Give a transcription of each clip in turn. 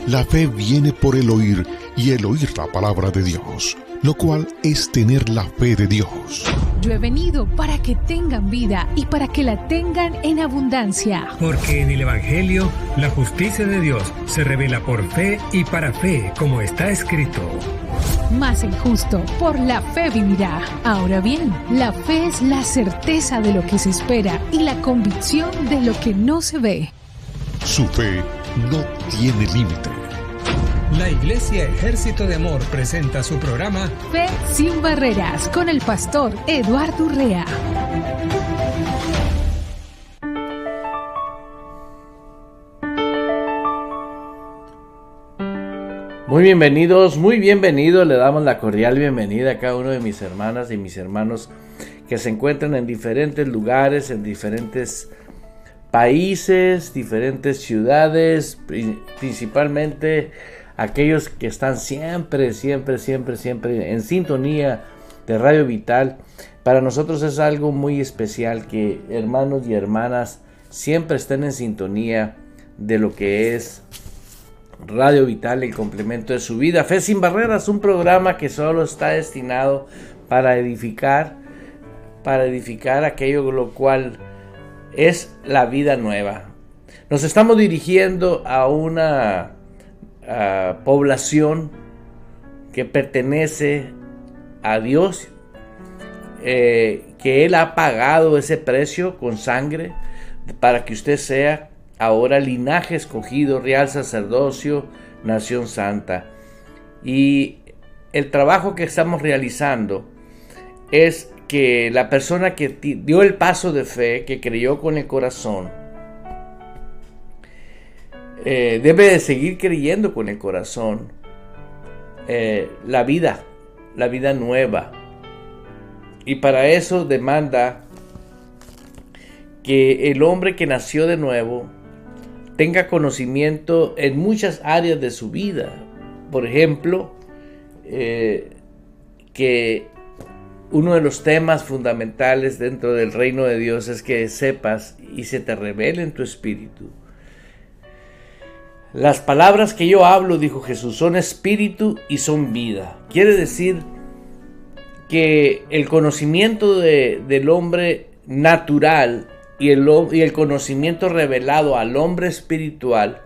La fe viene por el oír y el oír la palabra de Dios, lo cual es tener la fe de Dios. Yo he venido para que tengan vida y para que la tengan en abundancia. Porque en el Evangelio la justicia de Dios se revela por fe y para fe, como está escrito. Mas el justo por la fe vivirá. Ahora bien, la fe es la certeza de lo que se espera y la convicción de lo que no se ve. Su fe no tiene límite. La Iglesia Ejército de Amor presenta su programa Fe sin Barreras con el pastor Eduardo Urrea. Muy bienvenidos, le damos la cordial bienvenida a cada uno de mis hermanas y mis hermanos que se encuentran en diferentes lugares, en diferentes países, diferentes ciudades, principalmente aquellos que están siempre en sintonía de Radio Vital. Para nosotros es algo muy especial que hermanos y hermanas siempre estén en sintonía de lo que es Radio Vital, el complemento de su vida. Fe sin Barreras, un programa que solo está destinado para edificar aquello lo cual es la vida nueva. Nos estamos dirigiendo a una población que pertenece a Dios, que Él ha pagado ese precio con sangre para que usted sea ahora linaje escogido, real sacerdocio, nación santa. Y el trabajo que estamos realizando es que la persona que dio el paso de fe, que creyó con el corazón, debe de seguir creyendo con el corazón la vida nueva. Y para eso demanda que el hombre que nació de nuevo tenga conocimiento en muchas áreas de su vida. Por ejemplo, que uno de los temas fundamentales dentro del reino de Dios es que sepas y se te revele en tu espíritu. Las palabras que yo hablo, dijo Jesús, son espíritu y son vida. Quiere decir que el conocimiento del hombre natural y el conocimiento revelado al hombre espiritual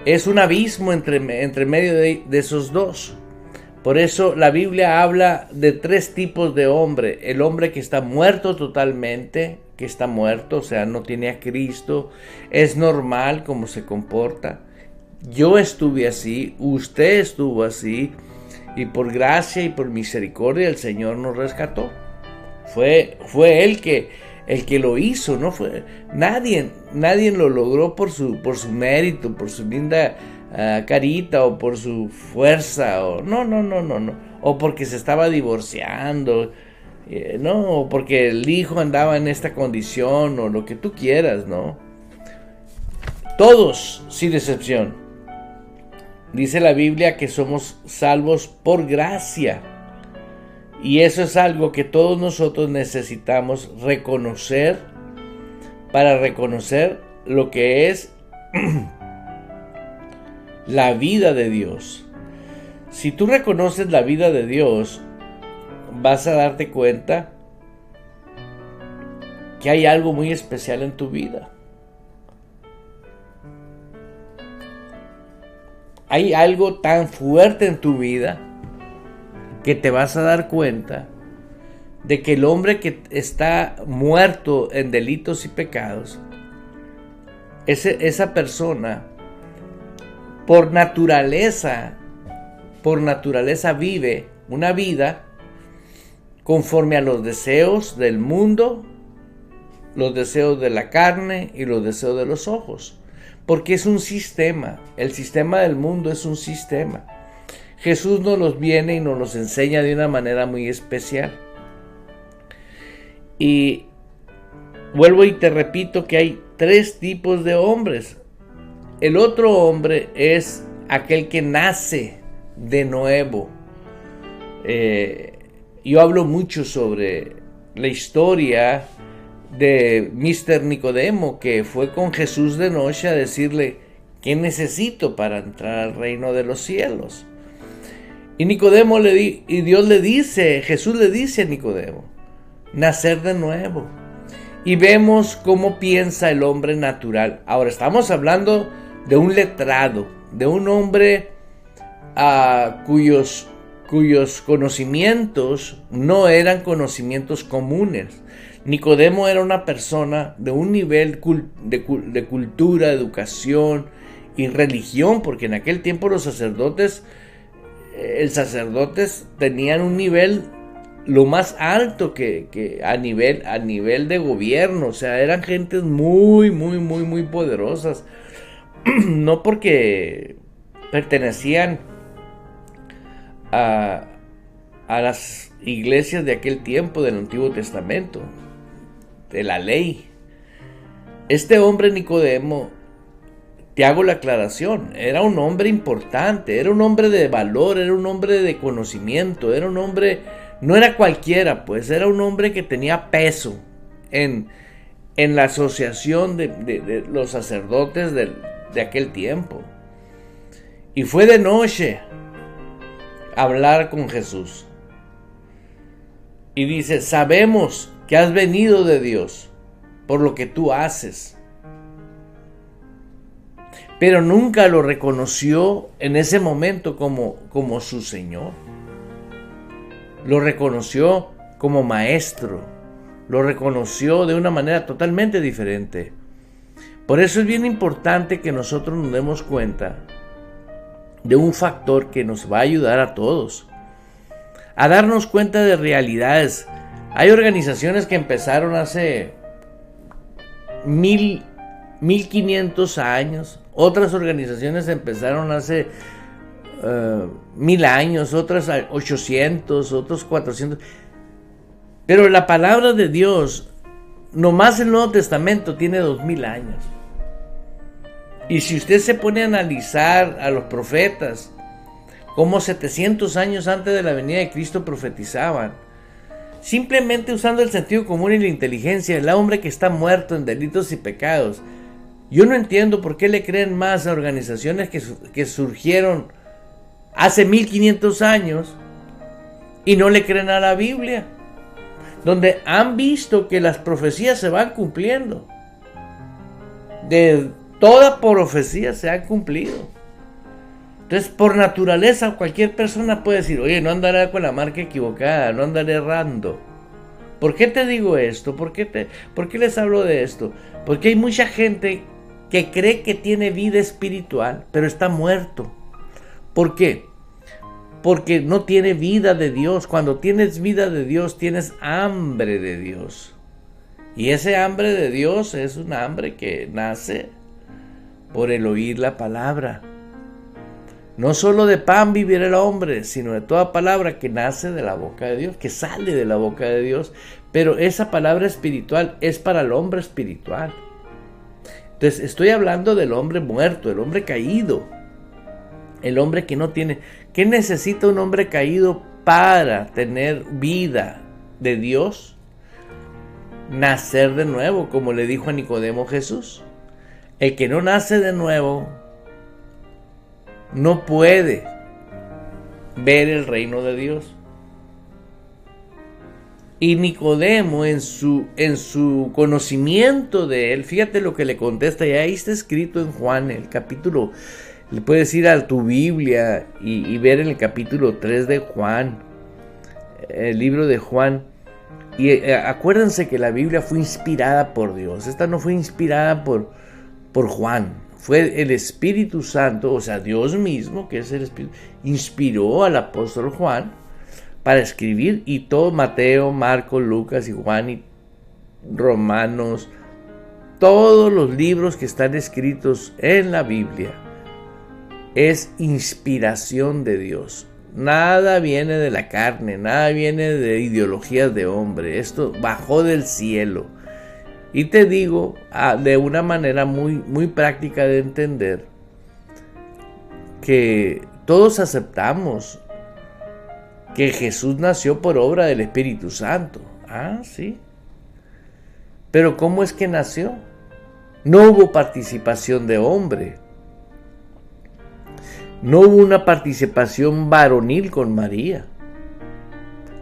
es un abismo entre medio de esos dos. Por eso la Biblia habla de tres tipos de hombre: el hombre que está muerto totalmente, que está muerto, o sea, no tiene a Cristo, es normal como se comporta. Yo estuve así, usted estuvo así, y por gracia y por misericordia el Señor nos rescató. Fue Él el que lo hizo, no fue nadie lo logró por su mérito, por su linda carita o por su fuerza, o no, o porque se estaba divorciando, no, o porque el hijo andaba en esta condición, o lo que tú quieras, no. Todos, sin excepción. Dice la Biblia que somos salvos por gracia. Y eso es algo que todos nosotros necesitamos reconocer para reconocer lo que es la vida de Dios. Si tú reconoces la vida de Dios, vas a darte cuenta que hay algo muy especial en tu vida. Hay algo tan fuerte en tu vida que te vas a dar cuenta de que el hombre que está muerto en delitos y pecados, esa persona por naturaleza vive una vida conforme a los deseos del mundo, los deseos de la carne y los deseos de los ojos. Porque es un sistema, el sistema del mundo es un sistema. Jesús nos los viene y nos los enseña de una manera muy especial. Y vuelvo y te repito que hay tres tipos de hombres. El otro hombre es aquel que nace de nuevo. Yo hablo mucho sobre la historia de Mr. Nicodemo, que fue con Jesús de noche a decirle: ¿Qué necesito para entrar al reino de los cielos? Y Nicodemo Dios le dice, Jesús le dice a Nicodemo, nacer de nuevo. Y vemos cómo piensa el hombre natural. Ahora estamos hablando de un letrado, de un hombre cuyos conocimientos no eran conocimientos comunes. Nicodemo era una persona de un nivel de cultura, educación y religión, porque en aquel tiempo los sacerdotes tenían un nivel lo más alto que a nivel de gobierno. O sea, eran gentes muy poderosas. No porque pertenecían a las iglesias de aquel tiempo del Antiguo Testamento, de la ley. Este hombre Nicodemo, te hago la aclaración, era un hombre importante, era un hombre de valor, era un hombre de conocimiento, era un hombre, no era cualquiera, pues era un hombre que tenía peso en la asociación de los sacerdotes de aquel tiempo. Y fue de noche a hablar con Jesús. Y dice, sabemos que has venido de Dios por lo que tú haces. Pero nunca lo reconoció en ese momento como su Señor. Lo reconoció como maestro. Lo reconoció de una manera totalmente diferente. Por eso es bien importante que nosotros nos demos cuenta de un factor que nos va a ayudar a todos a darnos cuenta de realidades. Hay organizaciones que empezaron hace 1500 años, otras organizaciones empezaron hace 1000 años, otras 800, otros 400. Pero la palabra de Dios, nomás el Nuevo Testamento, tiene 2000 años. Y si usted se pone a analizar a los profetas, como 700 años antes de la venida de Cristo profetizaban, simplemente usando el sentido común y la inteligencia, el hombre que está muerto en delitos y pecados. Yo no entiendo por qué le creen más a organizaciones que surgieron hace 1500 años y no le creen a la Biblia, donde han visto que las profecías se van cumpliendo. De toda profecía se han cumplido. Entonces, por naturaleza, cualquier persona puede decir, oye, no andaré con la marca equivocada, no andaré errando. ¿Por qué te digo esto? ¿Por qué les hablo de esto? Porque hay mucha gente que cree que tiene vida espiritual, pero está muerto. ¿Por qué? Porque no tiene vida de Dios. Cuando tienes vida de Dios, tienes hambre de Dios. Y ese hambre de Dios es un hambre que nace por el oír la palabra. No solo de pan vivirá el hombre, sino de toda palabra que nace de la boca de Dios, que sale de la boca de Dios. Pero esa palabra espiritual es para el hombre espiritual. Entonces estoy hablando del hombre muerto, el hombre caído. El hombre que no tiene... ¿Qué necesita un hombre caído para tener vida de Dios? Nacer de nuevo, como le dijo a Nicodemo Jesús. El que no nace de nuevo no puede ver el reino de Dios. Y Nicodemo en su conocimiento de él, fíjate lo que le contesta, y ahí está escrito en Juan, el capítulo, le puedes ir a tu Biblia y ver en el capítulo 3 de Juan, el libro de Juan. Y acuérdense que la Biblia fue inspirada por Dios, esta no fue inspirada por Juan. Fue el Espíritu Santo, o sea, Dios mismo, que es el Espíritu, inspiró al apóstol Juan para escribir, y todo Mateo, Marcos, Lucas y Juan y Romanos, todos los libros que están escritos en la Biblia, es inspiración de Dios. Nada viene de la carne, nada viene de ideologías de hombre, esto bajó del cielo. Y te digo de una manera muy práctica de entender que todos aceptamos que Jesús nació por obra del Espíritu Santo. Ah, sí. Pero ¿cómo es que nació? No hubo participación de hombre. No hubo una participación varonil con María.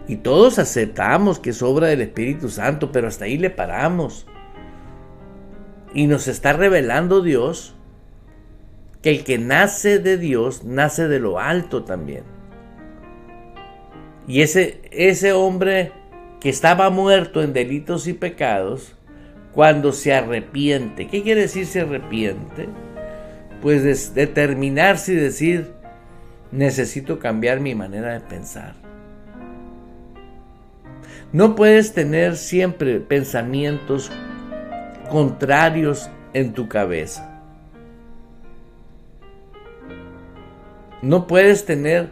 Y todos aceptamos que es obra del Espíritu Santo, pero hasta ahí le paramos. Y nos está revelando Dios que el que nace de Dios, nace de lo alto también. Y ese hombre que estaba muerto en delitos y pecados, cuando se arrepiente, ¿qué quiere decir se arrepiente? Pues determinarse y decir, necesito cambiar mi manera de pensar. No puedes tener siempre pensamientos contrarios en tu cabeza. No puedes tener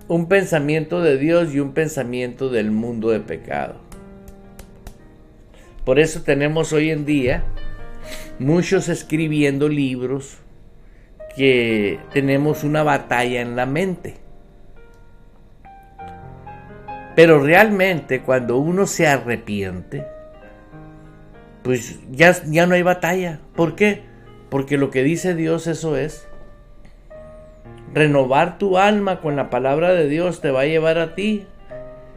un pensamiento de Dios y un pensamiento del mundo de pecado. Por eso tenemos hoy en día muchos escribiendo libros que tenemos una batalla en la mente. Pero realmente cuando uno se arrepiente, pues ya no hay batalla. ¿Por qué? Porque lo que dice Dios, eso es. Renovar tu alma con la palabra de Dios te va a llevar a ti.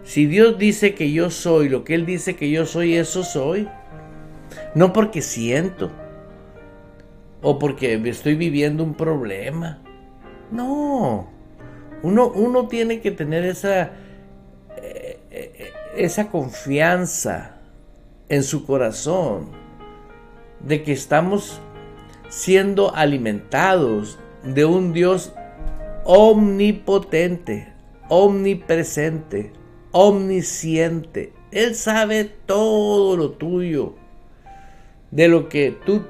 Si Dios dice que yo soy lo que Él dice que yo soy, eso soy. No porque siento o porque estoy viviendo un problema. No. Uno tiene que tener esa confianza en su corazón de que estamos siendo alimentados de un Dios omnipotente, omnipresente, omnisciente. Él sabe todo lo tuyo, de lo que tú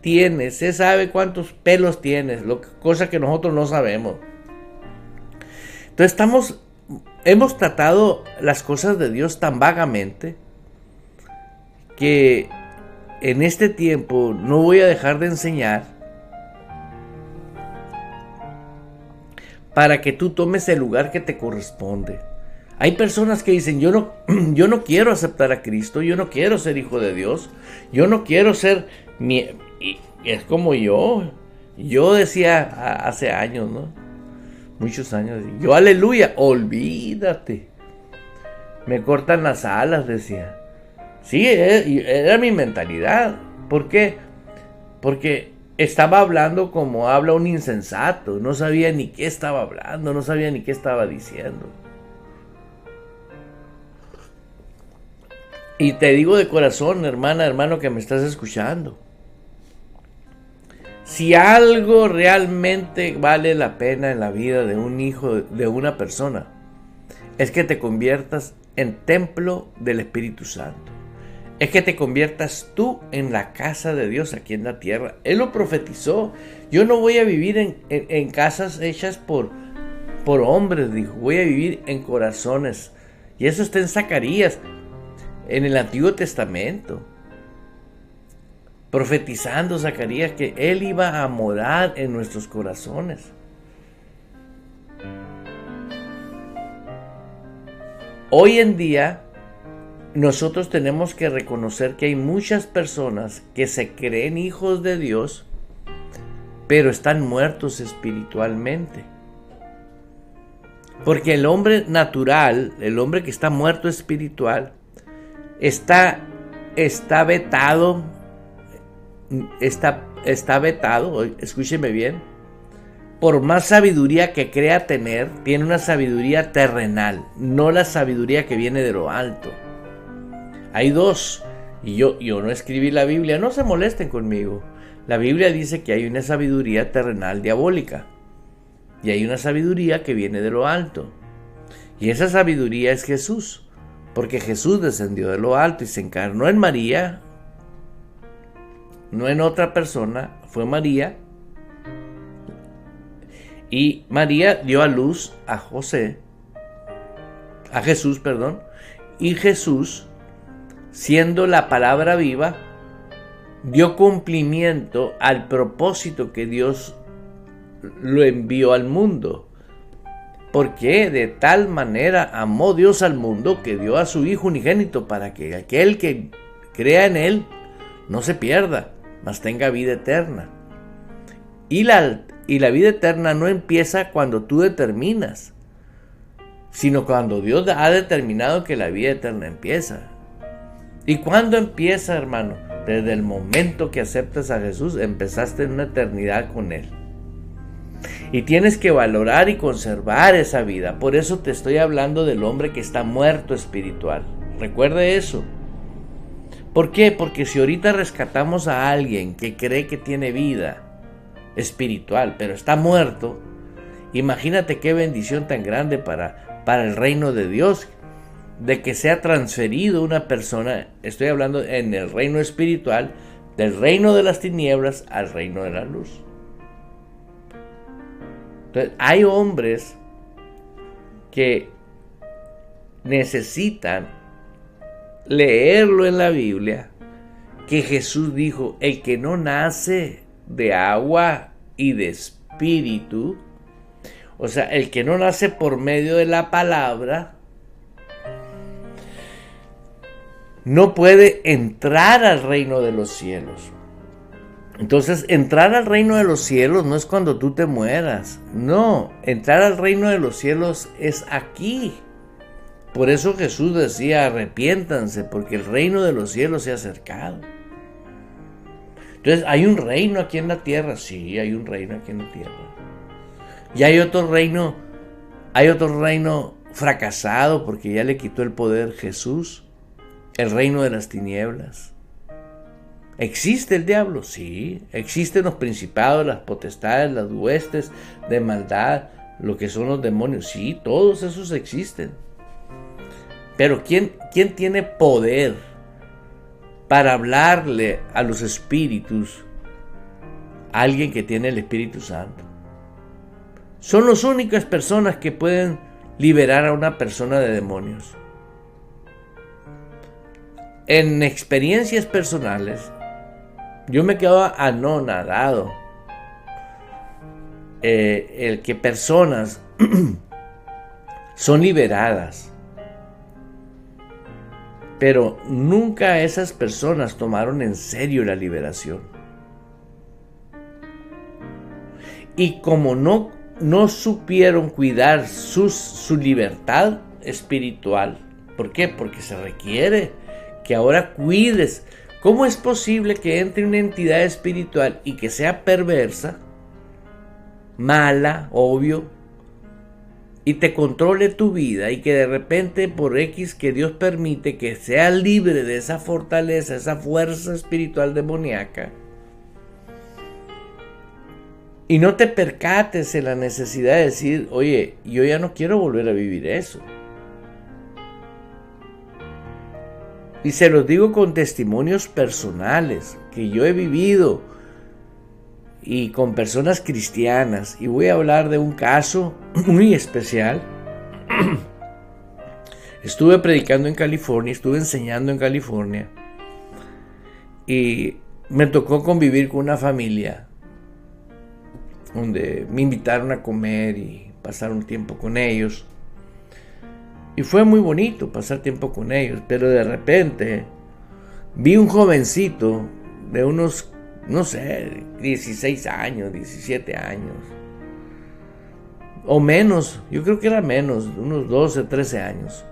tienes. Él sabe cuántos pelos tienes, cosa que nosotros no sabemos. Entonces hemos tratado las cosas de Dios tan vagamente que en este tiempo no voy a dejar de enseñar para que tú tomes el lugar que te corresponde. Hay personas que dicen, yo no quiero aceptar a Cristo, yo no quiero ser hijo de Dios, yo no quiero ser y es como yo decía hace años, ¿no? Muchos años, yo aleluya, olvídate, me cortan las alas, decía. Sí, era mi mentalidad. ¿Por qué? Porque estaba hablando como habla un insensato, no sabía ni qué estaba hablando, no sabía ni qué estaba diciendo. Y te digo de corazón, hermana, hermano que me estás escuchando, si algo realmente vale la pena en la vida de un hijo, de una persona, es que te conviertas en templo del Espíritu Santo. Es que te conviertas tú en la casa de Dios aquí en la tierra. Él lo profetizó. Yo no voy a vivir en casas hechas por hombres, dijo. Voy a vivir en corazones. Y eso está en Zacarías, en el Antiguo Testamento. Profetizando Zacarías que Él iba a morar en nuestros corazones. Hoy en día nosotros tenemos que reconocer que hay muchas personas que se creen hijos de Dios, pero están muertos espiritualmente. Porque el hombre natural, el hombre que está muerto espiritual, está vetado, escúcheme bien, por más sabiduría que crea tener, tiene una sabiduría terrenal, no la sabiduría que viene de lo alto. Hay dos, y yo no escribí la Biblia, no se molesten conmigo. La Biblia dice que hay una sabiduría terrenal diabólica, y hay una sabiduría que viene de lo alto. Y esa sabiduría es Jesús, porque Jesús descendió de lo alto y se encarnó en María, no en otra persona, fue María. Y María dio a luz a Jesús, y Jesús, siendo la palabra viva, dio cumplimiento al propósito que Dios lo envió al mundo. Porque de tal manera amó Dios al mundo que dio a su Hijo unigénito para que aquel que crea en Él no se pierda, mas tenga vida eterna. Y Y la vida eterna no empieza cuando tú determinas, sino cuando Dios ha determinado que la vida eterna empieza. ¿Y cuándo empieza, hermano? Desde el momento que aceptas a Jesús, empezaste en una eternidad con Él. Y tienes que valorar y conservar esa vida. Por eso te estoy hablando del hombre que está muerto espiritual. Recuerde eso. ¿Por qué? Porque si ahorita rescatamos a alguien que cree que tiene vida espiritual, pero está muerto, imagínate qué bendición tan grande para el reino de Dios, de que sea transferido una persona, estoy hablando en el reino espiritual, del reino de las tinieblas al reino de la luz. Entonces, hay hombres que necesitan leerlo en la Biblia, que Jesús dijo, el que no nace de agua y de espíritu, o sea, el que no nace por medio de la palabra, no puede entrar al reino de los cielos. Entonces, entrar al reino de los cielos no es cuando tú te mueras. No, entrar al reino de los cielos es aquí. Por eso Jesús decía, arrepiéntanse, porque el reino de los cielos se ha acercado. Entonces, ¿hay un reino aquí en la tierra? Sí, hay un reino aquí en la tierra. Y hay otro reino fracasado, porque ya le quitó el poder Jesús, el reino de las tinieblas. ¿Existe el diablo? Sí. ¿Existen los principados, las potestades, las huestes de maldad, lo que son los demonios? Sí, todos esos existen. Pero ¿quién tiene poder para hablarle a los espíritus? Alguien que tiene el Espíritu Santo. Son las únicas personas que pueden liberar a una persona de demonios. En experiencias personales, yo me quedo anonadado. El que personas son liberadas, pero nunca esas personas tomaron en serio la liberación. Y como no supieron cuidar su libertad espiritual, ¿por qué? Porque se requiere que ahora cuides. ¿Cómo es posible que entre una entidad espiritual y que sea perversa, mala, obvio, y te controle tu vida, y que de repente por X que Dios permite que sea libre de esa fortaleza, esa fuerza espiritual demoníaca, y no te percates en la necesidad de decir, oye, yo ya no quiero volver a vivir eso? Y se los digo con testimonios personales que yo he vivido y con personas cristianas. Y voy a hablar de un caso muy especial. Estuve predicando en California, estuve enseñando en California. Y me tocó convivir con una familia donde me invitaron a comer y pasar un tiempo con ellos. Y fue muy bonito pasar tiempo con ellos, pero de repente vi un jovencito de unos, no sé, 16 años, 17 años, o menos, yo creo que era menos, unos 12, 13 años.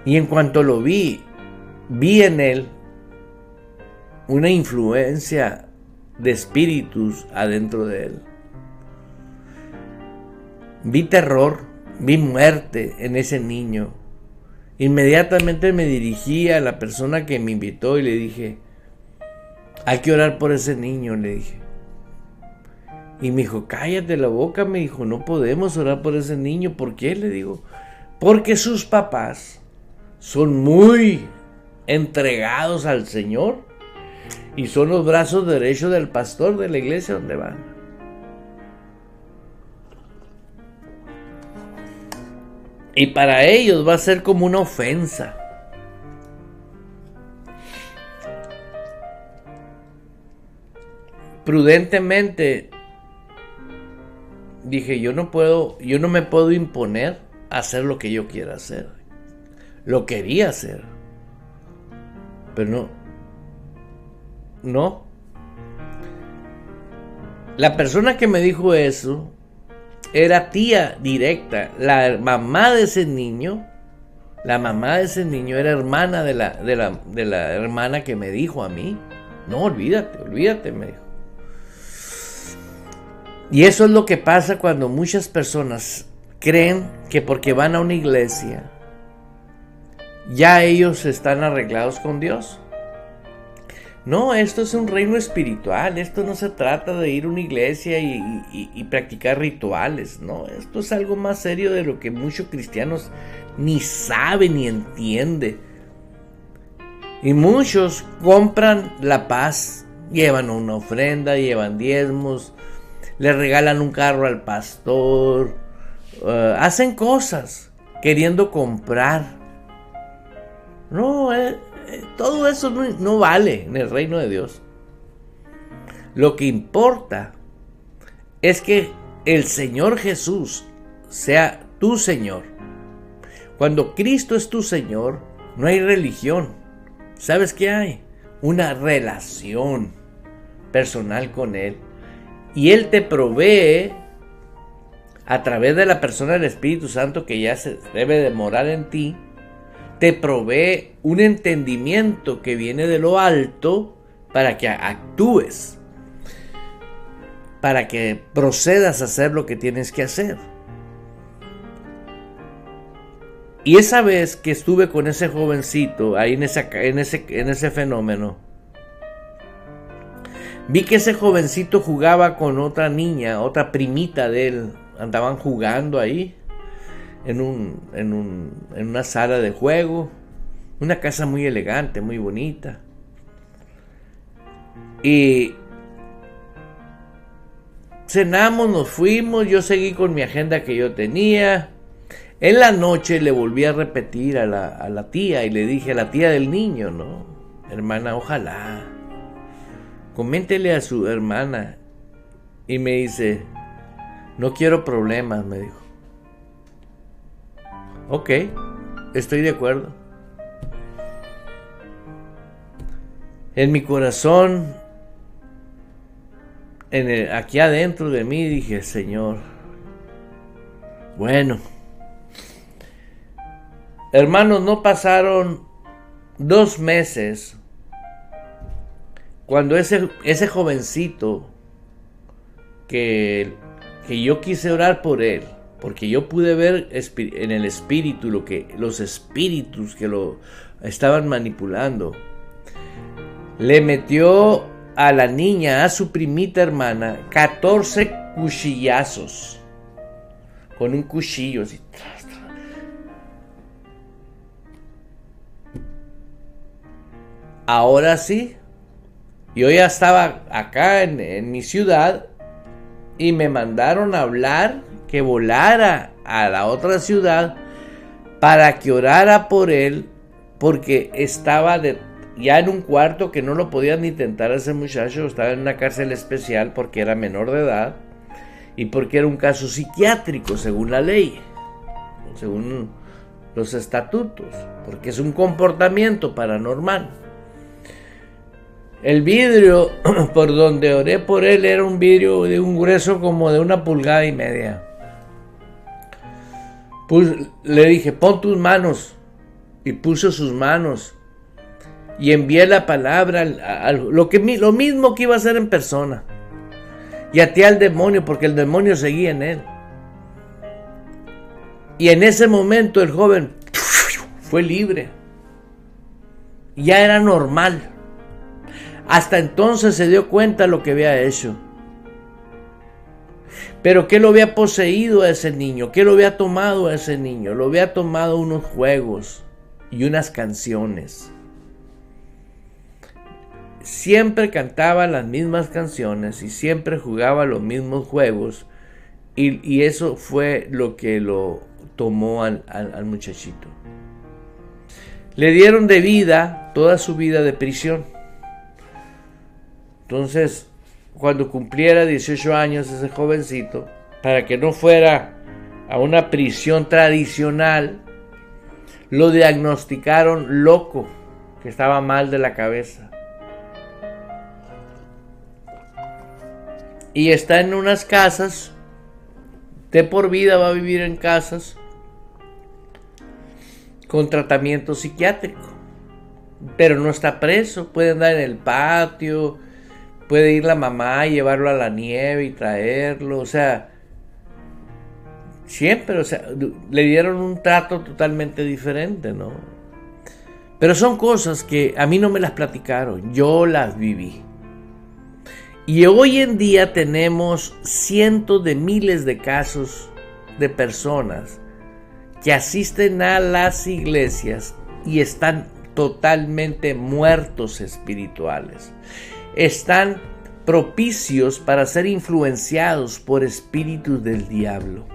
Y en cuanto lo vi en él una influencia de espíritus adentro de él. Vi terror. Vi muerte en ese niño. Inmediatamente me dirigí a la persona que me invitó y le dije, hay que orar por ese niño, le dije. Y me dijo, cállate la boca, me dijo, no podemos orar por ese niño. ¿Por qué? Le digo, porque sus papás son muy entregados al Señor y son los brazos derechos del pastor de la iglesia donde van. Y para ellos va a ser como una ofensa. Prudentemente dije, yo no me puedo imponer a hacer lo que yo quiera hacer. Lo quería hacer, pero no. La persona que me dijo eso era tía directa. La mamá de ese niño era hermana de la hermana que me dijo a mí. No, olvídate, me dijo. Y eso es lo que pasa cuando muchas personas creen que porque van a una iglesia, ya ellos están arreglados con Dios. No, esto es un reino espiritual. Esto no se trata de ir a una iglesia y practicar rituales. No, esto es algo más serio de lo que muchos cristianos ni saben ni entienden. Y muchos compran la paz, llevan una ofrenda, llevan diezmos, le regalan un carro al pastor, hacen cosas queriendo comprar. No, todo eso no vale en el reino de Dios. Lo que importa es que el Señor Jesús sea tu Señor. Cuando Cristo es tu Señor, no hay religión. ¿Sabes qué hay? Una relación personal con Él. Y Él te provee a través de la persona del Espíritu Santo que ya se debe de morar en ti. Te provee un entendimiento que viene de lo alto para que actúes, para que procedas a hacer lo que tienes que hacer. Y esa vez que estuve con ese jovencito ahí en ese fenómeno, vi que ese jovencito jugaba con otra niña, otra primita de él. Andaban jugando ahí en una sala de juego, una casa muy elegante, muy bonita. Y cenamos, nos fuimos, yo seguí con mi agenda que yo tenía. En la noche le volví a repetir a la tía y le dije a la tía del niño, ¿no? Hermana, ojalá, coméntele a su hermana. Y me dice, no quiero problemas, me dijo. Ok, estoy de acuerdo. En mi corazón, aquí adentro de mí, dije, Señor, bueno. Hermanos, no pasaron 2 meses cuando ese jovencito que yo quise orar por él, porque yo pude ver en el espíritu los espíritus que lo estaban manipulando, le metió a la niña, a su primita hermana, 14 cuchillazos con un cuchillo así. Ahora sí, yo ya estaba acá en mi ciudad y me mandaron a hablar que volara a la otra ciudad para que orara por él, porque estaba ya en un cuarto que no lo podían ni tentar a ese muchacho. Estaba en una cárcel especial porque era menor de edad y porque era un caso psiquiátrico según la ley, según los estatutos, porque es un comportamiento paranormal. El vidrio por donde oré por él era un vidrio de un grueso como de 1,5 pulgadas. Le dije, pon tus manos. Y puso sus manos. Y envié la palabra, lo mismo que iba a hacer en persona. Y até al demonio, porque el demonio seguía en él. Y en ese momento el joven fue libre. Ya era normal. Hasta entonces se dio cuenta de lo que había hecho. Pero ¿qué lo había poseído a ese niño? ¿Qué lo había tomado a ese niño? Lo había tomado unos juegos y unas canciones. Siempre cantaba las mismas canciones y siempre jugaba los mismos juegos. Y eso fue lo que lo tomó al muchachito. Le dieron de vida toda su vida de prisión. Entonces, cuando cumpliera 18 años ese jovencito, para que no fuera a una prisión tradicional, lo diagnosticaron loco, que estaba mal de la cabeza. y está en unas casas, de por vida va a vivir en casas con tratamiento psiquiátrico, pero no está preso, puede andar en el patio, puede ir la mamá y llevarlo a la nieve y traerlo, o sea, siempre, o sea, le dieron un trato totalmente diferente, ¿no? Pero son cosas que a mí no me las platicaron, yo las viví. Y hoy en día tenemos cientos de miles de casos de personas que asisten a las iglesias y están totalmente muertos espirituales. Están propicios para ser influenciados por espíritus del diablo.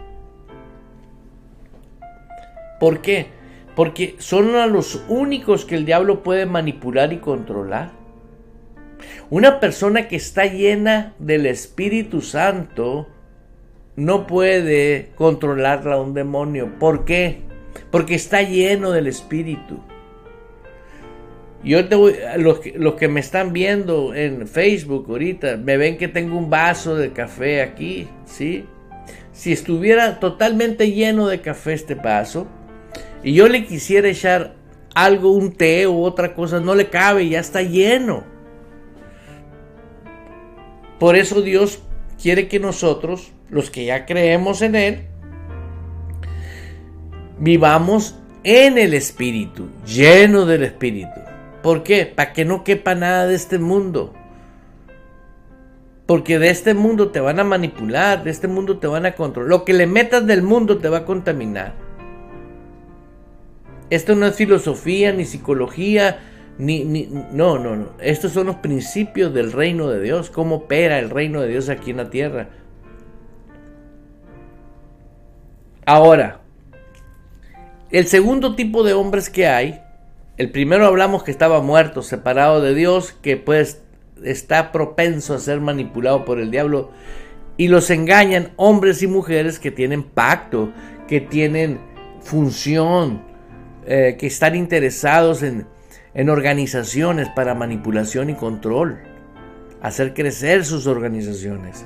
¿Por qué? Porque son a los únicos que el diablo puede manipular y controlar. Una persona que está llena del Espíritu Santo no puede controlarla a un demonio. ¿Por qué? Porque está lleno del Espíritu. Yo te voy, los que me están viendo en Facebook ahorita, me ven que tengo un vaso de café aquí, ¿sí? Si estuviera totalmente lleno de café este vaso, y yo le quisiera echar algo, un té o otra cosa, no le cabe, ya está lleno. Por eso Dios quiere que nosotros, los que ya creemos en Él, vivamos en el Espíritu, lleno del Espíritu. ¿Por qué? Para que no quepa nada de este mundo. Porque de este mundo te van a manipular, de este mundo te van a controlar. Lo que le metas del mundo te va a contaminar. Esto no es filosofía ni psicología. No. Estos son los principios del reino de Dios. Cómo opera el reino de Dios aquí en la tierra. Ahora, el segundo tipo de hombres que hay. El primero hablamos que estaba muerto, separado de Dios, que pues está propenso a ser manipulado por el diablo. Y los engañan hombres y mujeres que tienen pacto, que tienen función, que están interesados en organizaciones para manipulación y control, hacer crecer sus organizaciones,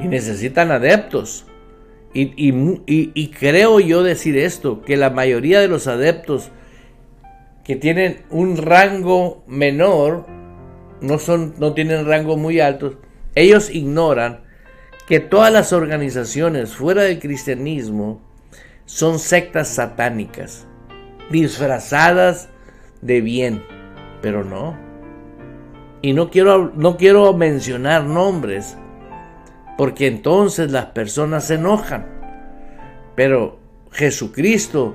y necesitan adeptos, y creo yo decir esto, que la mayoría de los adeptos que tienen un rango menor, no tienen rango muy altos, ellos ignoran que todas las organizaciones fuera del cristianismo son sectas satánicas, disfrazadas de bien, pero no. Y no quiero mencionar nombres, porque entonces las personas se enojan. Pero Jesucristo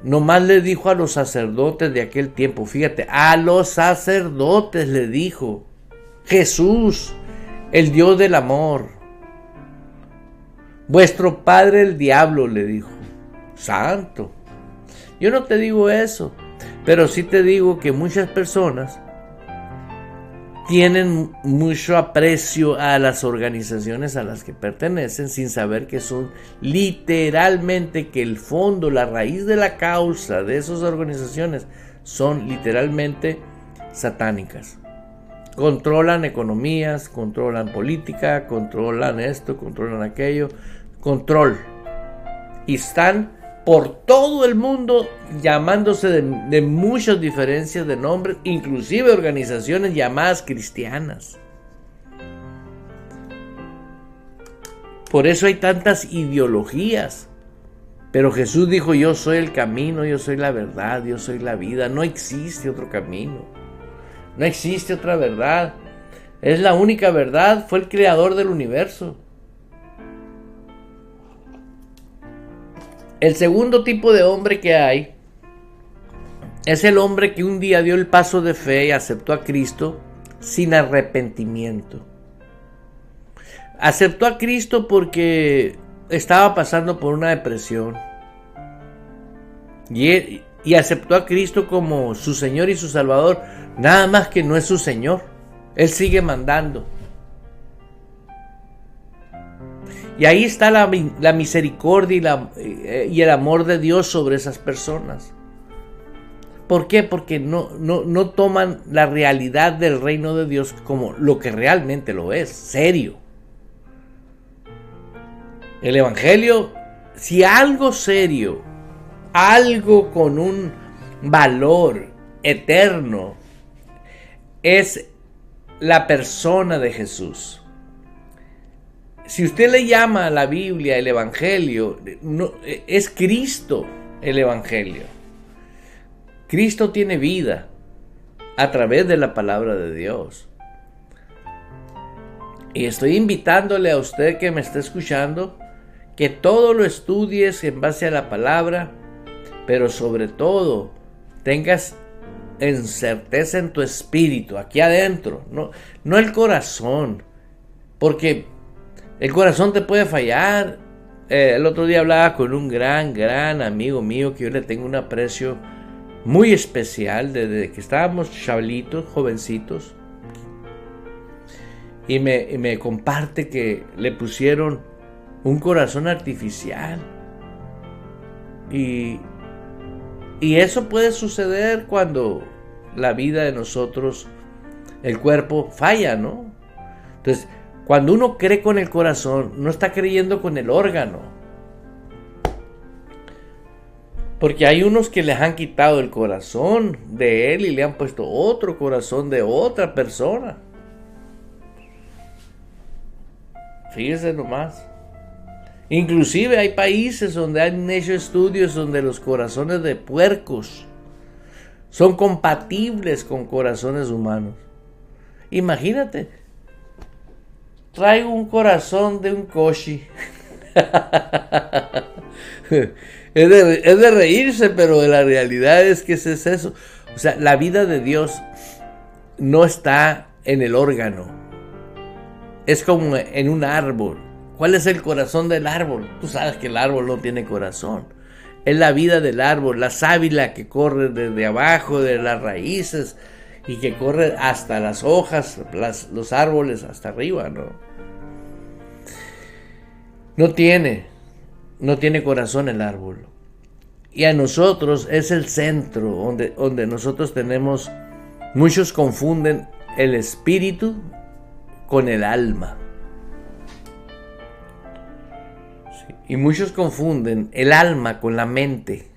nomás le dijo a los sacerdotes de aquel tiempo, fíjate, a los sacerdotes le dijo, Jesús, el Dios del amor, vuestro padre el diablo, le dijo, santo. Yo no te digo eso, pero sí te digo que muchas personas tienen mucho aprecio a las organizaciones a las que pertenecen sin saber que son literalmente, que el fondo, la raíz de la causa de esas organizaciones son literalmente satánicas. Controlan economías, controlan política, controlan esto, controlan aquello, control. Y están por todo el mundo llamándose de muchas diferencias de nombres, inclusive organizaciones llamadas cristianas. Por eso hay tantas ideologías. Pero Jesús dijo, yo soy el camino, yo soy la verdad, yo soy la vida. No existe otro camino. No existe otra verdad. Es la única verdad. Fue el creador del universo. El segundo tipo de hombre que hay es el hombre que un día dio el paso de fe y aceptó a Cristo sin arrepentimiento. Aceptó a Cristo porque estaba pasando por una depresión. Y aceptó a Cristo como su Señor y su Salvador. Nada más que no es su Señor. Él sigue mandando. Y ahí está la misericordia y el amor de Dios sobre esas personas. ¿Por qué? Porque no toman la realidad del reino de Dios como lo que realmente lo es, serio. El Evangelio, si algo serio, algo con un valor eterno, es la persona de Jesús. Si usted le llama a la Biblia el Evangelio, no, es Cristo el Evangelio. Cristo tiene vida a través de la palabra de Dios. Y estoy invitándole a usted que me está escuchando que todo lo estudies en base a la palabra, pero sobre todo tengas en certeza en tu espíritu, aquí adentro, no el corazón, porque el corazón te puede fallar. El otro día hablaba con un gran amigo mío que yo le tengo un aprecio muy especial desde que estábamos chavalitos, jovencitos, y me comparte que le pusieron un corazón artificial. Y eso puede suceder cuando la vida de nosotros, el cuerpo falla, ¿no? Entonces, cuando uno cree con el corazón, no está creyendo con el órgano. Porque hay unos que les han quitado el corazón de él y le han puesto otro corazón de otra persona. Fíjese nomás. Inclusive hay países donde han hecho estudios donde los corazones de puercos son compatibles con corazones humanos. Imagínate, traigo un corazón de un cochi. Es de reírse, pero la realidad es que es eso. O sea, la vida de Dios no está en el órgano. Es como en un árbol. ¿Cuál es el corazón del árbol? Tú sabes que el árbol no tiene corazón. Es la vida del árbol, la sábila que corre desde abajo de las raíces y que corre hasta las hojas, los árboles hasta arriba, ¿no? No tiene corazón el árbol. Y a nosotros es el centro donde nosotros tenemos, muchos confunden el espíritu con el alma. Sí, y muchos confunden el alma con la mente.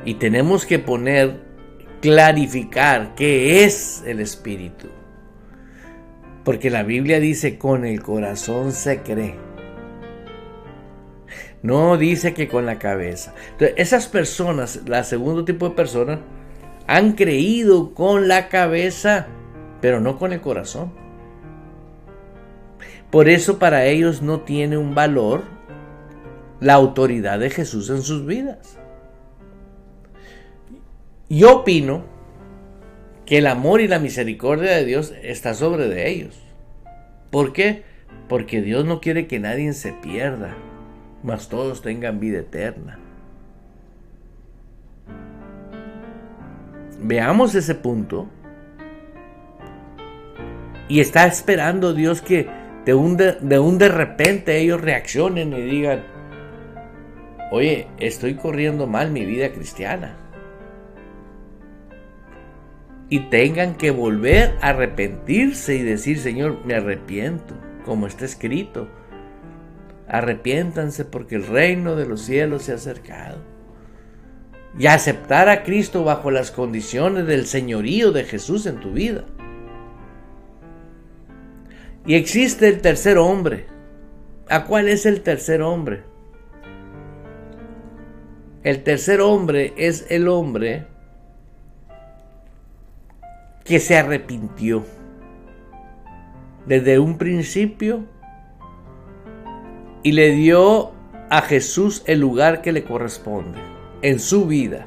Y tenemos que clarificar qué es el espíritu. Porque la Biblia dice, con el corazón se cree. No dice que con la cabeza. Entonces, esas personas, la segundo tipo de personas, han creído con la cabeza, pero no con el corazón. Por eso para ellos no tiene un valor la autoridad de Jesús en sus vidas. Yo opino que el amor y la misericordia de Dios está sobre de ellos. ¿Por qué? Porque Dios no quiere que nadie se pierda, mas todos tengan vida eterna. Veamos ese punto. Y está esperando Dios que de un de repente ellos reaccionen y digan, oye, estoy corriendo mal mi vida cristiana. Y tengan que volver a arrepentirse y decir, Señor, me arrepiento, como está escrito. Arrepiéntanse porque el reino de los cielos se ha acercado. Y aceptar a Cristo bajo las condiciones del señorío de Jesús en tu vida. Y existe el tercer hombre. ¿A cuál es el tercer hombre? El tercer hombre es el hombre que se arrepintió desde un principio y le dio a Jesús el lugar que le corresponde en su vida.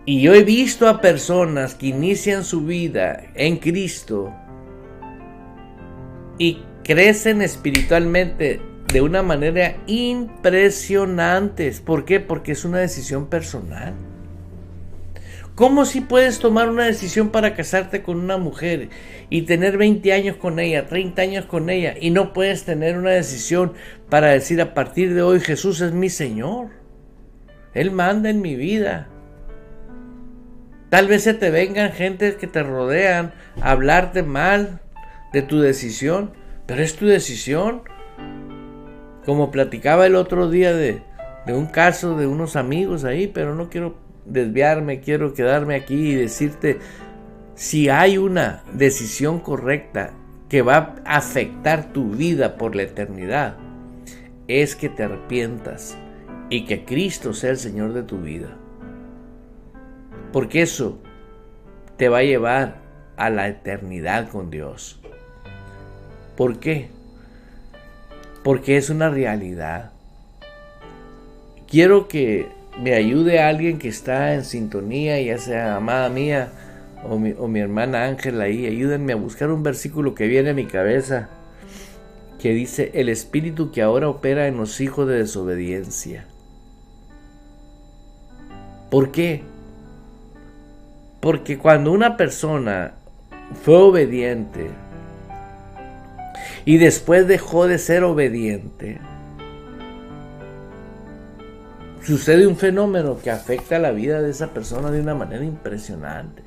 Y yo he visto a personas que inician su vida en Cristo y crecen espiritualmente de una manera impresionante. ¿Por qué? Porque es una decisión personal. ¿Cómo si puedes tomar una decisión para casarte con una mujer y tener 20 años con ella, 30 años con ella, y no puedes tener una decisión para decir, a partir de hoy Jesús es mi Señor? Él manda en mi vida. Tal vez se te vengan gente que te rodean a hablarte mal de tu decisión, pero es tu decisión. Como platicaba el otro día de un caso de unos amigos ahí, pero no quiero desviarme, quiero quedarme aquí y decirte, si hay una decisión correcta que va a afectar tu vida por la eternidad, es que te arrepientas y que Cristo sea el Señor de tu vida. Porque eso te va a llevar a la eternidad con Dios. ¿Por qué? Porque es una realidad. Quiero que me ayude a alguien que está en sintonía, ya sea amada mía o mi hermana Ángela ahí. Ayúdenme a buscar un versículo que viene a mi cabeza, que dice: el espíritu que ahora opera en los hijos de desobediencia. ¿Por qué? Porque cuando una persona fue obediente y después dejó de ser obediente, sucede un fenómeno que afecta la vida de esa persona de una manera impresionante.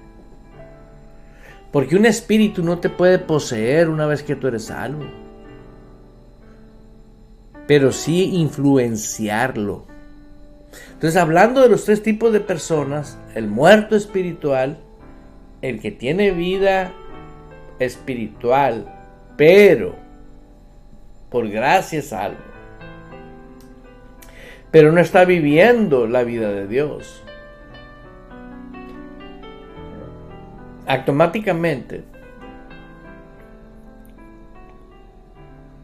Porque un espíritu no te puede poseer una vez que tú eres salvo, pero sí influenciarlo. Entonces, hablando de los tres tipos de personas: el muerto espiritual, el que tiene vida espiritual, pero por gracia es salvo, pero no está viviendo la vida de Dios. Automáticamente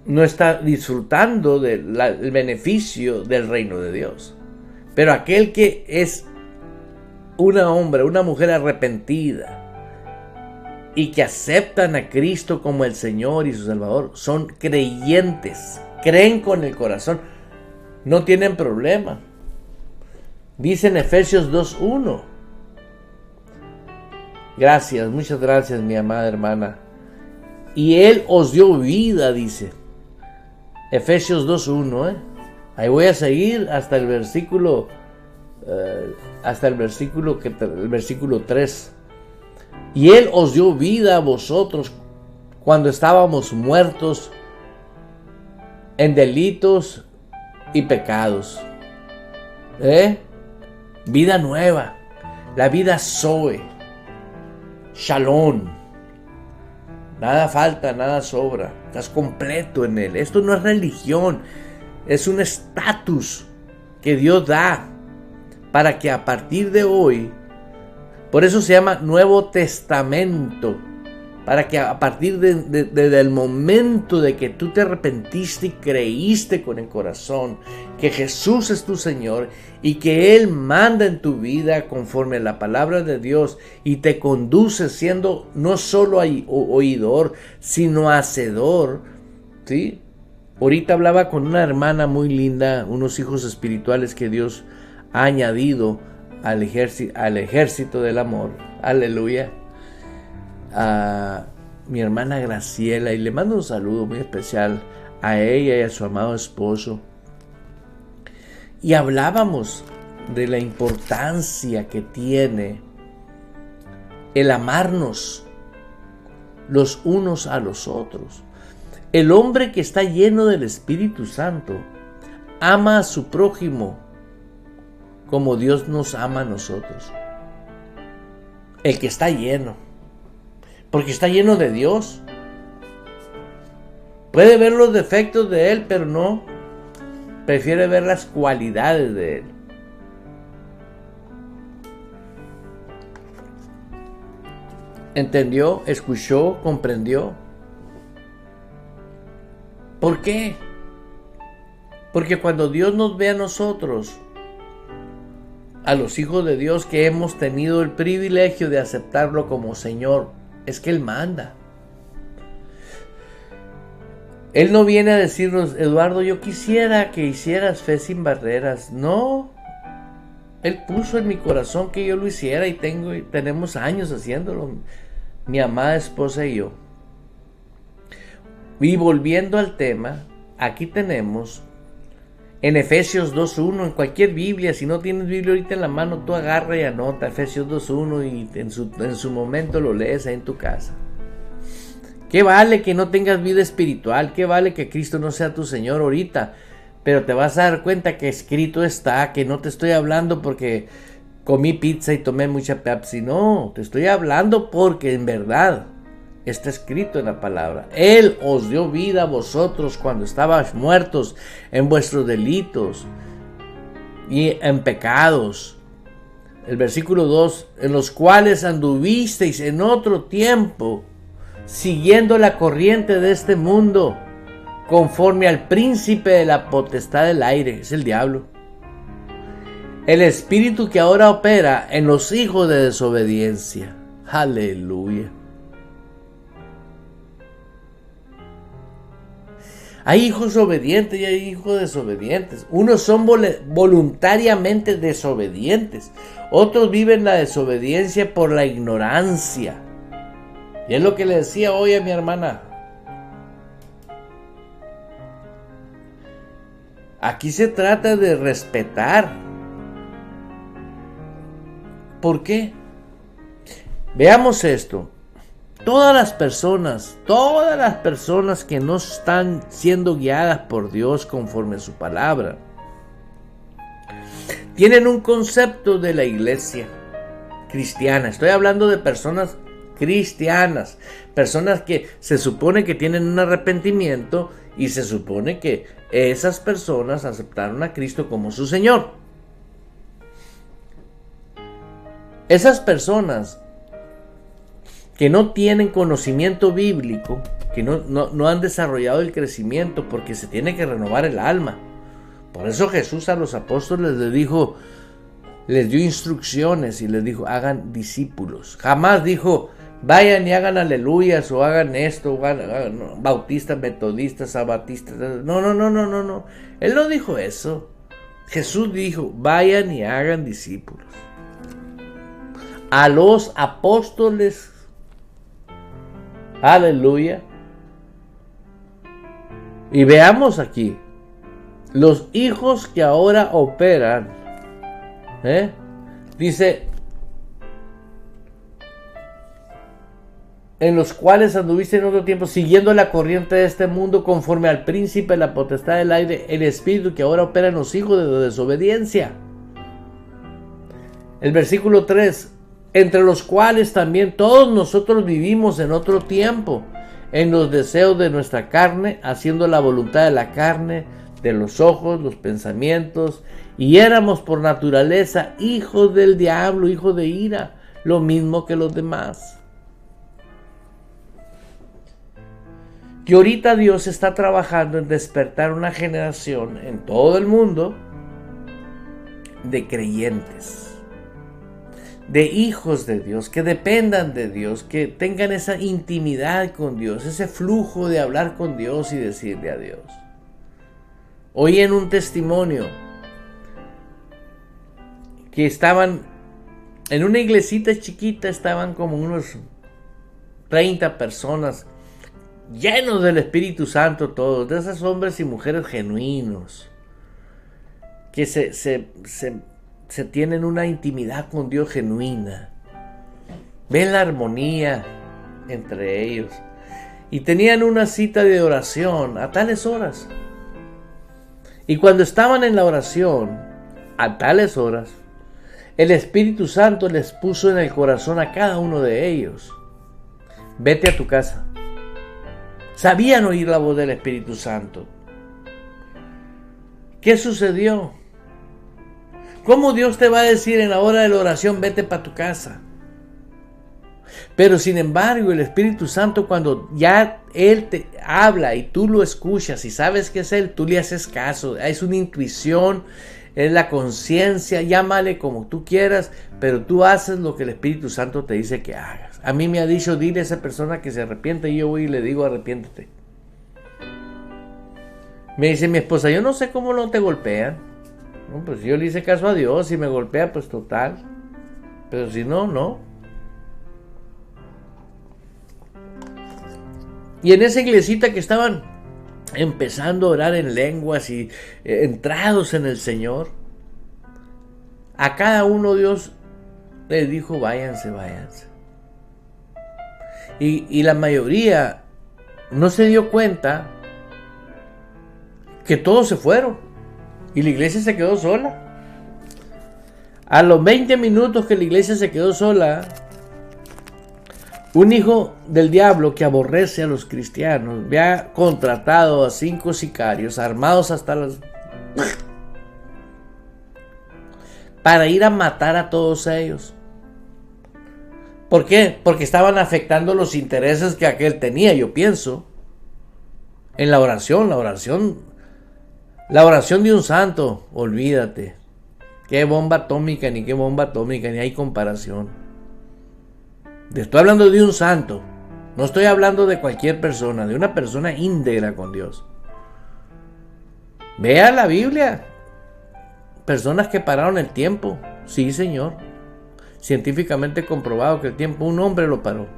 no está disfrutando del beneficio del reino de Dios. Pero aquel que es un hombre, una mujer arrepentida y que aceptan a Cristo como el Señor y su Salvador, son creyentes, creen con el corazón, no tienen problema. Dice en Efesios 2:1. Gracias, muchas gracias, mi amada hermana. Y Él os dio vida, dice. Efesios 2:1, Ahí voy a seguir hasta el versículo 3. Y Él os dio vida a vosotros cuando estábamos muertos en delitos y pecados. Vida nueva, la vida Zoe, Shalom. Nada falta, nada sobra. Estás completo en Él. Esto no es religión. Es un estatus que Dios da para que a partir de hoy, por eso se llama Nuevo Testamento, para que a partir del momento de que tú te arrepentiste y creíste con el corazón que Jesús es tu Señor y que Él manda en tu vida conforme a la palabra de Dios y te conduce siendo no solo oidor, sino hacedor, ¿sí? Ahorita hablaba con una hermana muy linda, unos hijos espirituales que Dios ha añadido al ejército del amor. Aleluya. A mi hermana Graciela, y le mando un saludo muy especial a ella y a su amado esposo. Y hablábamos de la importancia que tiene el amarnos los unos a los otros. El hombre que está lleno del Espíritu Santo ama a su prójimo como Dios nos ama a nosotros. El que está lleno, porque está lleno de Dios. Puede ver los defectos de Él, pero no, prefiere ver las cualidades de Él. ¿Entendió? ¿Escuchó? ¿Comprendió? ¿Por qué? Porque cuando Dios nos ve a nosotros, a los hijos de Dios que hemos tenido el privilegio de aceptarlo como Señor, es que Él manda. Él no viene a decirnos: Eduardo, yo quisiera que hicieras fe sin barreras. No. Él puso en mi corazón que yo lo hiciera y tenemos años haciéndolo, mi amada esposa y yo. Y volviendo al tema, aquí tenemos En Efesios 2.1, en cualquier Biblia, si no tienes Biblia ahorita en la mano, tú agarra y anota Efesios 2.1 y en su momento lo lees ahí en tu casa. ¿Qué vale que no tengas vida espiritual? ¿Qué vale que Cristo no sea tu Señor ahorita? Pero te vas a dar cuenta que escrito está, que no te estoy hablando porque comí pizza y tomé mucha Pepsi. No, te estoy hablando porque en verdad está escrito en la palabra. Él os dio vida a vosotros cuando estabais muertos en vuestros delitos y en pecados. El versículo 2, en los cuales anduvisteis en otro tiempo, siguiendo la corriente de este mundo, conforme al príncipe de la potestad del aire, es el diablo, el espíritu que ahora opera en los hijos de desobediencia. Aleluya. Hay hijos obedientes y hay hijos desobedientes. Unos son voluntariamente desobedientes. Otros viven la desobediencia por la ignorancia. Y es lo que le decía hoy a mi hermana. Aquí se trata de respetar. ¿Por qué? Veamos esto. Todas las personas que no están siendo guiadas por Dios conforme a su palabra, tienen un concepto de la iglesia cristiana. Estoy hablando de personas cristianas, personas que se supone que tienen un arrepentimiento y se supone que esas personas aceptaron a Cristo como su Señor. Esas personas que no tienen conocimiento bíblico, que no han desarrollado el crecimiento, porque se tiene que renovar el alma. Por eso Jesús a los apóstoles les dio instrucciones y les dijo, hagan discípulos. Jamás dijo, vayan y hagan aleluyas o hagan esto, o hagan bautistas, metodistas, sabatistas. No. Él no dijo eso. Jesús dijo, vayan y hagan discípulos. A los apóstoles. Aleluya. Y veamos aquí. Los hijos que ahora operan. Dice, en los cuales anduviste en otro tiempo, siguiendo la corriente de este mundo, conforme al príncipe de la potestad del aire, el espíritu que ahora opera en los hijos de desobediencia. El versículo 3, entre los cuales también todos nosotros vivimos en otro tiempo, en los deseos de nuestra carne, haciendo la voluntad de la carne, de los ojos, los pensamientos, y éramos por naturaleza hijos del diablo, hijos de ira, lo mismo que los demás. Que ahorita Dios está trabajando en despertar una generación en todo el mundo de creyentes, de hijos de Dios, que dependan de Dios, que tengan esa intimidad con Dios, ese flujo de hablar con Dios y decirle a Dios. Oí en un testimonio que estaban en una iglesita chiquita, estaban como unos 30 personas, llenos del Espíritu Santo todos, de esos hombres y mujeres genuinos, que se tienen una intimidad con Dios genuina, ven la armonía entre ellos, y tenían una cita de oración a tales horas, y cuando estaban en la oración a tales horas, el Espíritu Santo les puso en el corazón a cada uno de ellos, vete a tu casa. Sabían oír la voz del Espíritu Santo. ¿Qué sucedió? ¿Cómo Dios te va a decir en la hora de la oración, vete para tu casa? Pero sin embargo, el Espíritu Santo, cuando ya Él te habla y tú lo escuchas y sabes que es Él, tú le haces caso. Es una intuición, es la conciencia, llámale como tú quieras, pero tú haces lo que el Espíritu Santo te dice que hagas. A mí me ha dicho, dile a esa persona que se arrepiente, y yo voy y le digo, arrepiéntete. Me dice mi esposa, yo no sé cómo no te golpean. No, pues yo le hice caso a Dios, si me golpea, pues total. Pero si no, no. Y en esa iglesita que estaban empezando a orar en lenguas y entrados en el Señor. A cada uno Dios les dijo, váyanse, váyanse. Y la mayoría no se dio cuenta que todos se fueron y la iglesia se quedó sola. A los 20 minutos que la iglesia se quedó sola, un hijo del diablo que aborrece a los cristianos había contratado a 5 sicarios armados hasta las... para ir a matar a todos ellos. ¿Por qué? Porque estaban afectando los intereses que aquel tenía, yo pienso. En la oración de un santo, olvídate. Qué bomba atómica, ni hay comparación. Estoy hablando de un santo. No estoy hablando de cualquier persona, de una persona íntegra con Dios. Vea la Biblia. Personas que pararon el tiempo. Sí, Señor. Científicamente comprobado que el tiempo un hombre lo paró.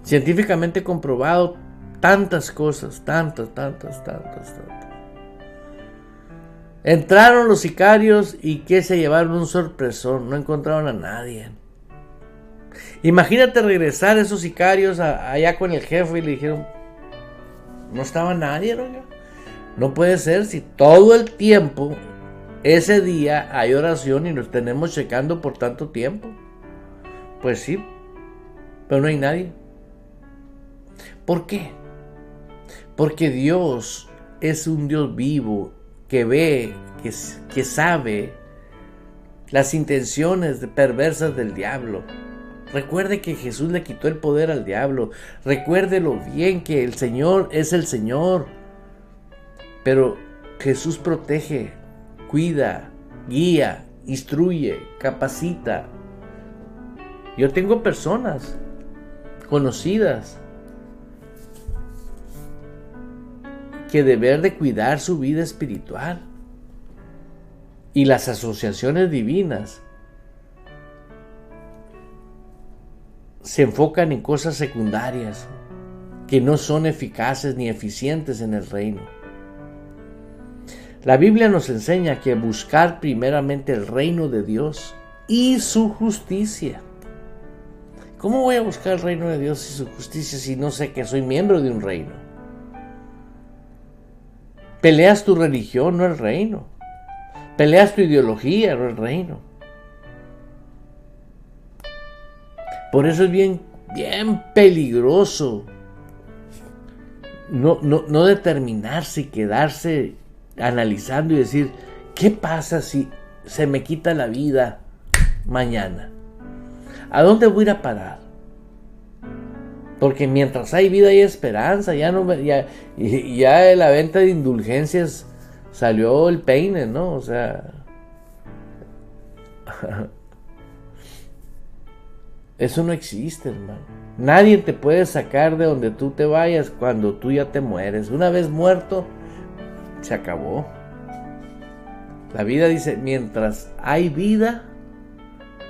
Científicamente comprobado tantas cosas, tantas. Entraron los sicarios y que se llevaron un sorpresón, no encontraron a nadie. Imagínate regresar esos sicarios allá con el jefe y le dijeron, no estaba nadie, ¿no? No puede ser si todo el tiempo, ese día hay oración y nos tenemos checando por tanto tiempo. Pues sí, pero no hay nadie. ¿Por qué? Porque Dios es un Dios vivo que ve, que sabe las intenciones perversas del diablo. Recuerde que Jesús le quitó el poder al diablo. Recuérdelo bien que el Señor es el Señor. Pero Jesús protege, cuida, guía, instruye, capacita. Yo tengo personas conocidas que deber de cuidar su vida espiritual. Y las asociaciones divinas se enfocan en cosas secundarias que no son eficaces ni eficientes en el reino. La Biblia nos enseña que buscar primeramente el reino de Dios y su justicia. ¿Cómo voy a buscar el reino de Dios y su justicia si no sé que soy miembro de un reino? Peleas tu religión, no el reino. Peleas tu ideología, no el reino. Por eso es bien peligroso no determinarse y quedarse analizando y decir, ¿qué pasa si se me quita la vida mañana? ¿A dónde voy a ir a parar? Porque mientras hay vida hay esperanza. Ya en la venta de indulgencias salió el peine, ¿no? O sea, eso no existe, hermano. Nadie te puede sacar de donde tú te vayas cuando tú ya te mueres. Una vez muerto, se acabó. La vida dice, mientras hay vida,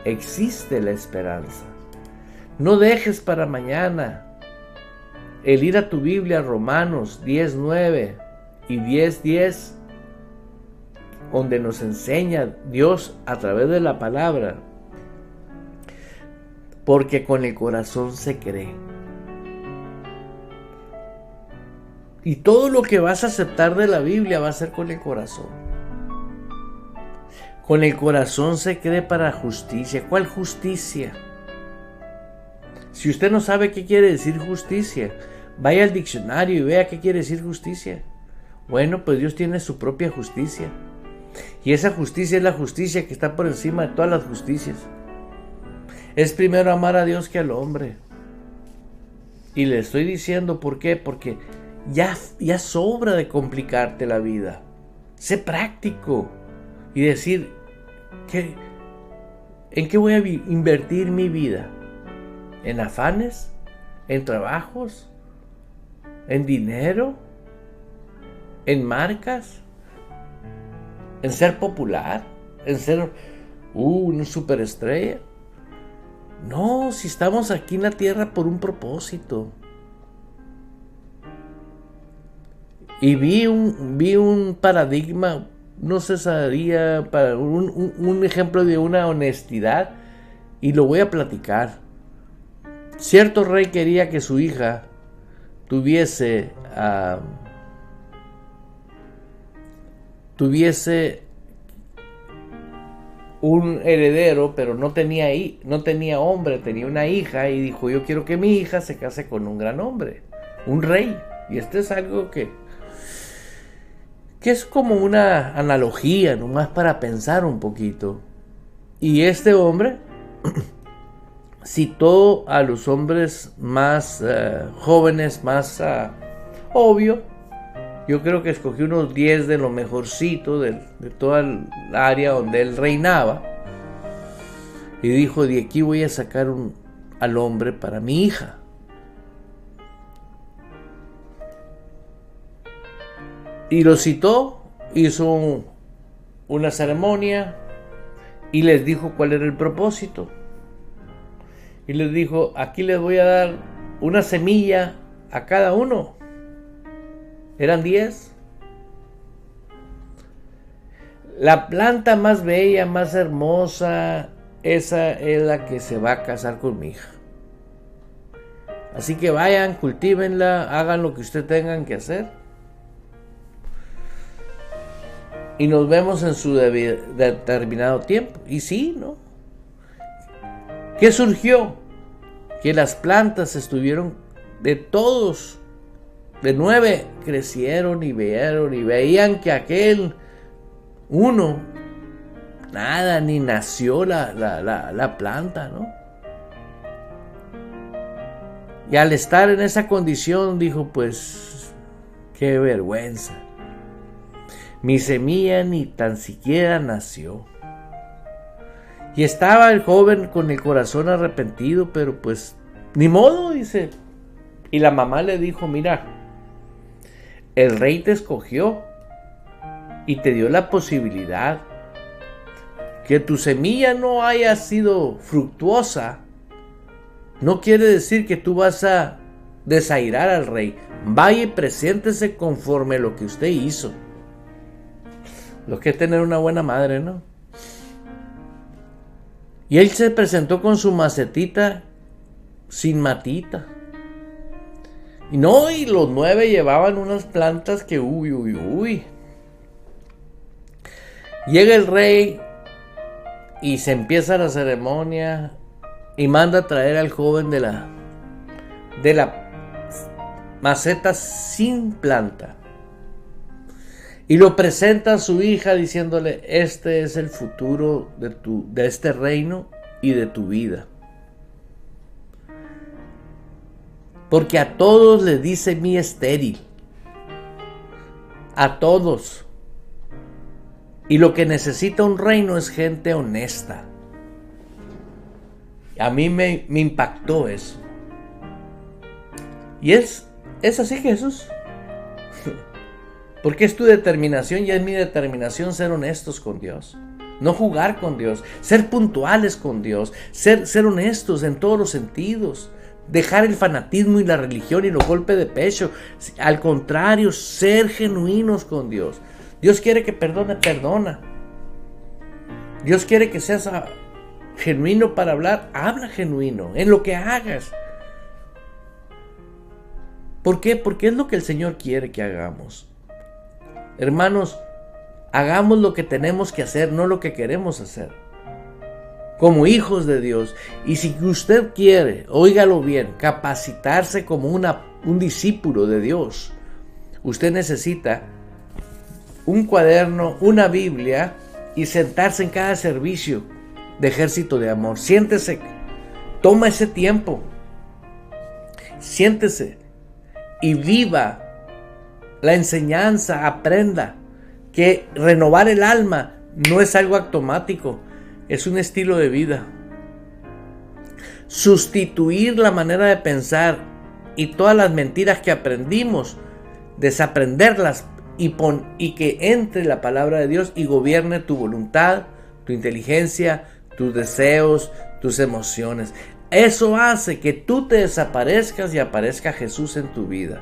existe la esperanza. No dejes para mañana el ir a tu Biblia, Romanos 10:9 y 10:10, donde nos enseña Dios a través de la palabra, porque con el corazón se cree. Y todo lo que vas a aceptar de la Biblia va a ser con el corazón. Con el corazón se cree para justicia. ¿Cuál justicia? Si usted no sabe qué quiere decir justicia, vaya al diccionario y vea qué quiere decir justicia. Bueno, pues Dios tiene su propia justicia. Y esa justicia es la justicia que está por encima de todas las justicias. Es primero amar a Dios que al hombre. Y le estoy diciendo por qué, porque ya sobra de complicarte la vida. Sé práctico y decir, ¿en qué voy a invertir mi vida? ¿En afanes? ¿En trabajos? ¿En dinero? ¿En marcas? ¿En ser popular? ¿En ser una superestrella? No, si estamos aquí en la tierra por un propósito. Y vi un paradigma, no sé, sabría, para un ejemplo de una honestidad, y lo voy a platicar. Cierto rey quería que su hija tuviese un heredero, pero no tenía hombre, tenía una hija, y dijo: yo quiero que mi hija se case con un gran hombre, un rey. Y esto es algo que es como una analogía, nomás para pensar un poquito. Y este hombre citó a los hombres más jóvenes, más obvio. Yo creo que escogió unos 10 de lo mejorcito de toda el área donde él reinaba. Y dijo: de aquí voy a sacar al hombre para mi hija. Y lo citó, hizo una ceremonia y les dijo cuál era el propósito. Y les dijo: aquí les voy a dar una semilla a cada uno. Eran 10. La planta más bella, más hermosa, esa es la que se va a casar con mi hija. Así que vayan, cultívenla, hagan lo que ustedes tengan que hacer. Y nos vemos en su determinado tiempo. Y sí, ¿no? ¿Qué surgió? Que las plantas estuvieron de todos, de 9, crecieron y veían que aquel uno, nada, ni nació la planta, ¿no? Y al estar en esa condición dijo: pues, qué vergüenza. Mi semilla ni tan siquiera nació. Y estaba el joven con el corazón arrepentido, pero pues, ni modo, dice. Y la mamá le dijo: mira, el rey te escogió y te dio la posibilidad. Que tu semilla no haya sido fructuosa no quiere decir que tú vas a desairar al rey. Vaya y preséntese conforme lo que usted hizo. Lo que es tener una buena madre, ¿no? Y él se presentó con su macetita sin matita. Y no, y los 9 llevaban unas plantas que uy. Llega el rey y se empieza la ceremonia y manda a traer al joven de la maceta sin planta. Y lo presenta a su hija diciéndole: este es el futuro de este reino y de tu vida. Porque a todos les dice mi estéril. A todos. Y lo que necesita un reino es gente honesta. A mí me impactó eso. Y es así, Jesús. Porque es tu determinación y es mi determinación ser honestos con Dios. No jugar con Dios. Ser puntuales con Dios. Ser honestos en todos los sentidos. Dejar el fanatismo y la religión y los golpes de pecho. Al contrario, ser genuinos con Dios. Dios quiere que perdona. Dios quiere que seas genuino para hablar. Habla genuino en lo que hagas. ¿Por qué? Porque es lo que el Señor quiere que hagamos. Hermanos, hagamos lo que tenemos que hacer, no lo que queremos hacer. Como hijos de Dios. Y si usted quiere, óigalo bien, capacitarse como un discípulo de Dios, usted necesita un cuaderno, una Biblia y sentarse en cada servicio de Ejército de Amor. Siéntese, toma ese tiempo, siéntese y viva la enseñanza, aprenda que renovar el alma no es algo automático, es un estilo de vida. Sustituir la manera de pensar y todas las mentiras que aprendimos, desaprenderlas y que entre la palabra de Dios y gobierne tu voluntad, tu inteligencia, tus deseos, tus emociones. Eso hace que tú te desaparezcas y aparezca Jesús en tu vida.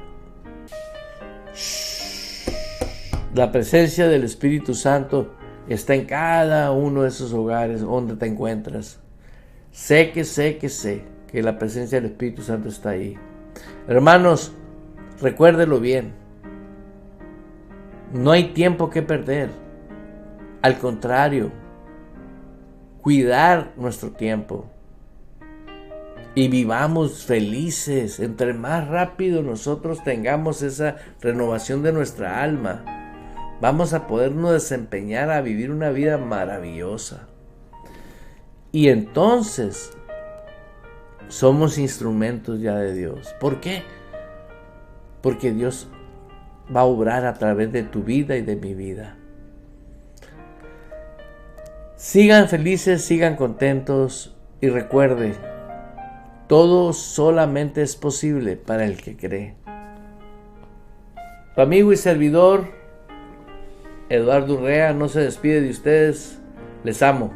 La presencia del Espíritu Santo está en cada uno de esos hogares donde te encuentras. Sé que la presencia del Espíritu Santo está ahí. Hermanos, recuérdelo bien. No hay tiempo que perder. Al contrario, cuidar nuestro tiempo. Y vivamos felices. Entre más rápido nosotros tengamos esa renovación de nuestra alma, vamos a podernos desempeñar a vivir una vida maravillosa. Y entonces somos instrumentos ya de Dios. ¿Por qué? Porque Dios va a obrar a través de tu vida y de mi vida. Sigan felices, sigan contentos y recuerde, todo solamente es posible para el que cree. Tu amigo y servidor Eduardo Urrea no se despide de ustedes. Les amo.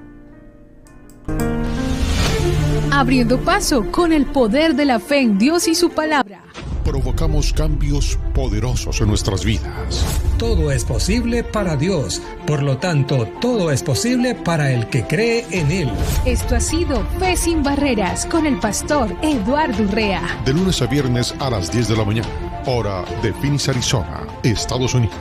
Abriendo paso con el poder de la fe en Dios y su palabra. Provocamos cambios poderosos en nuestras vidas. Todo es posible para Dios, por lo tanto, todo es posible para el que cree en Él. Esto ha sido Fe Sin Barreras con el pastor Eduardo Urrea. De lunes a viernes a las 10 de la mañana, hora de Phoenix, Arizona, Estados Unidos.